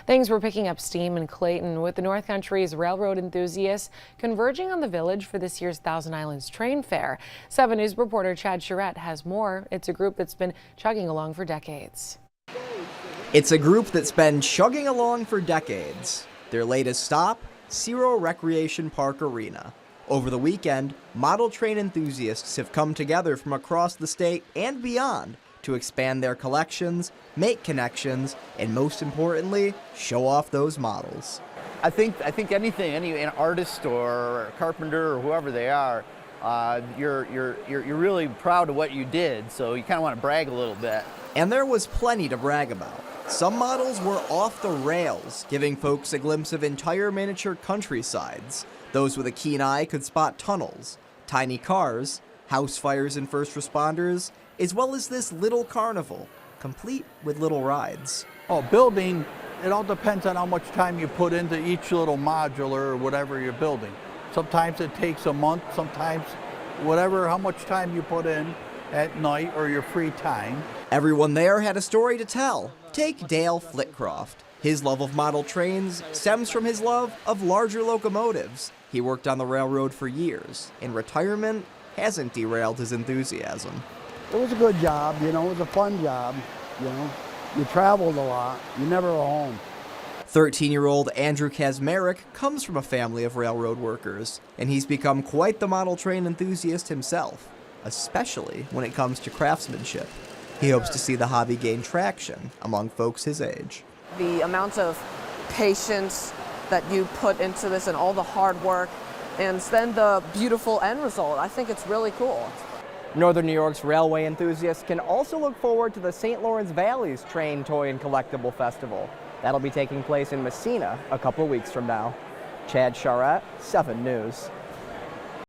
Things were picking up steam in Clayton with the North Country's railroad enthusiasts converging on the village for this year's Thousand Islands Train Fair. 7 News reporter Chad Charette has more. It's a group that's been chugging along for decades. It's a group that's been chugging along for decades. Their latest stop, Ciro Recreation Park Arena. Over the weekend, model train enthusiasts have come together from across the state and beyond to expand their collections, make connections, and most importantly, show off those models. I think an artist or a carpenter or whoever they are, you're really proud of what you did, so you kind of want to brag a little bit. And there was plenty to brag about. Some models were off the rails, giving folks a glimpse of entire miniature countrysides. Those with a keen eye could spot tunnels, tiny cars, house fires and first responders, as well as this little carnival, complete with little rides. Oh, building, it all depends on how much time you put into each little modular or whatever you're building. Sometimes it takes a month, sometimes how much time you put in at night or your free time. Everyone there had a story to tell. Take Dale Flitcroft. His love of model trains stems from his love of larger locomotives. He worked on the railroad for years, and retirement hasn't derailed his enthusiasm. It was a good job, it was a fun job, You traveled a lot, you never were home. 13-year-old Andrew Kazmarek comes from a family of railroad workers, and he's become quite the model train enthusiast himself, especially when it comes to craftsmanship. He hopes to see the hobby gain traction among folks his age. The amount of patience that you put into this and all the hard work, and then the beautiful end result, I think it's really cool. Northern New York's railway enthusiasts can also look forward to the St. Lawrence Valley's Train, Toy, and Collectible Festival. That'll be taking place in Messina a couple weeks from now. Chad Charette, 7 News.